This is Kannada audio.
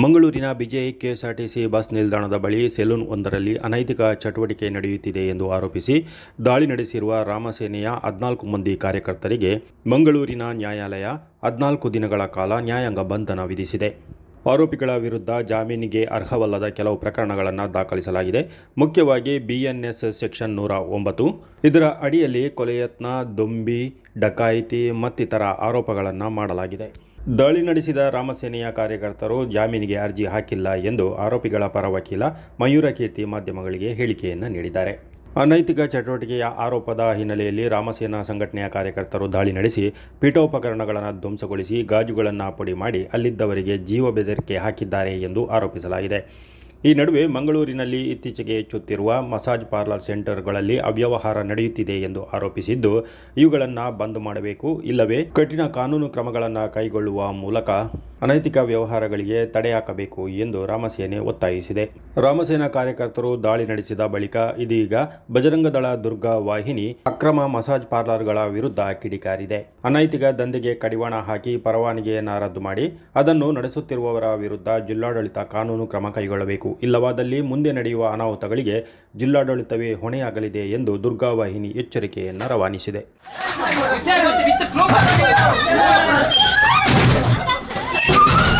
ಮಂಗಳೂರಿನ ಬಿಜೆ ಕೆಎಸ್ಆರ್ಟಿಸಿ ಬಸ್ ನಿಲ್ದಾಣದ ಬಳಿ ಸೆಲೂನ್ ಒಂದರಲ್ಲಿ ಅನೈತಿಕ ಚಟುವಟಿಕೆ ನಡೆಯುತ್ತಿದೆ ಎಂದು ಆರೋಪಿಸಿ ದಾಳಿ ನಡೆಸಿರುವ ರಾಮಸೇನೆಯ 14 ಮಂದಿ ಕಾರ್ಯಕರ್ತರಿಗೆ ಮಂಗಳೂರಿನ ನ್ಯಾಯಾಲಯ 14 ದಿನಗಳ ಕಾಲ ನ್ಯಾಯಾಂಗ ಬಂಧನ ವಿಧಿಸಿದೆ. ಆರೋಪಿಗಳ ವಿರುದ್ಧ ಜಾಮೀನಿಗೆ ಅರ್ಹವಲ್ಲದ ಕೆಲವು ಪ್ರಕರಣಗಳನ್ನು ದಾಖಲಿಸಲಾಗಿದೆ. ಮುಖ್ಯವಾಗಿ BNS ಸೆಕ್ಷನ್ 109 ಇದರ ಅಡಿಯಲ್ಲಿ ಕೊಲೆಯತ್ನ, ದೊಂಬಿ, ಡಕಾಯಿತಿ ಮತ್ತಿತರ ಆರೋಪಗಳನ್ನು ಮಾಡಲಾಗಿದೆ. ದಾಳಿ ನಡೆಸಿದ ರಾಮಸೇನೆಯ ಕಾರ್ಯಕರ್ತರು ಜಾಮೀನಿಗೆ ಅರ್ಜಿ ಹಾಕಿಲ್ಲ ಎಂದು ಆರೋಪಿಗಳ ಪರ ವಕೀಲ ಮಯೂರ ಕೀರ್ತಿ ಮಾಧ್ಯಮಗಳಿಗೆ ಹೇಳಿಕೆಯನ್ನು ನೀಡಿದ್ದಾರೆ. ಅನೈತಿಕ ಚಟುವಟಿಕೆಯ ಆರೋಪದ ಹಿನ್ನೆಲೆಯಲ್ಲಿ ರಾಮಸೇನಾ ಸಂಘಟನೆಯ ಕಾರ್ಯಕರ್ತರು ದಾಳಿ ನಡೆಸಿ ಪೀಠೋಪಕರಣಗಳನ್ನು ಧ್ವಂಸಗೊಳಿಸಿ ಗಾಜುಗಳನ್ನು ಪುಡಿ ಮಾಡಿ ಅಲ್ಲಿದ್ದವರಿಗೆ ಜೀವ ಬೆದರಿಕೆ ಹಾಕಿದ್ದಾರೆ ಎಂದು ಆರೋಪಿಸಲಾಗಿದೆ. ಈ ನಡುವೆ ಮಂಗಳೂರಿನಲ್ಲಿ ಇತ್ತೀಚೆಗೆ ಹೆಚ್ಚುತ್ತಿರುವ ಮಸಾಜ್ ಪಾರ್ಲರ್ ಸೆಂಟರ್ಗಳಲ್ಲಿ ಅವ್ಯವಹಾರ ನಡೆಯುತ್ತಿದೆ ಎಂದು ಆರೋಪಿಸಿದ್ದು, ಇವುಗಳನ್ನು ಬಂದ್ ಮಾಡಬೇಕು, ಇಲ್ಲವೇ ಕಠಿಣ ಕಾನೂನು ಕ್ರಮಗಳನ್ನು ಕೈಗೊಳ್ಳುವ ಮೂಲಕ ಅನೈತಿಕ ವ್ಯವಹಾರಗಳಿಗೆ ತಡೆ ಹಾಕಬೇಕು ಎಂದು ರಾಮಸೇನೆ ಒತ್ತಾಯಿಸಿದೆ. ರಾಮಸೇನಾ ಕಾರ್ಯಕರ್ತರು ದಾಳಿ ನಡೆಸಿದ ಬಳಿಕ ಇದೀಗ ಬಜರಂಗದಳ ದುರ್ಗಾ ವಾಹಿನಿ ಅಕ್ರಮ ಮಸಾಜ್ ಪಾರ್ಲರ್ಗಳ ವಿರುದ್ಧ ಕಿಡಿಕಾರಿದೆ. ಅನೈತಿಕ ದಂಧೆಗೆ ಕಡಿವಾಣ ಹಾಕಿ ಪರವಾನಗಿಯನ್ನು ರದ್ದು ಮಾಡಿ ಅದನ್ನು ನಡೆಸುತ್ತಿರುವವರ ವಿರುದ್ಧ ಜಿಲ್ಲಾಡಳಿತ ಕಾನೂನು ಕ್ರಮ ಕೈಗೊಳ್ಳಬೇಕು, ಇಲ್ಲವಾದಲ್ಲಿ ಮುಂದೆ ನಡೆಯುವ ಅನಾಹುತಗಳಿಗೆ ಜಿಲ್ಲಾಡಳಿತವೇ ಹೊಣೆಯಾಗಲಿದೆ ಎಂದು ದುರ್ಗಾ ವಾಹಿನಿ ಎಚ್ಚರಿಕೆಯನ್ನು ರವಾನಿಸಿದೆ. you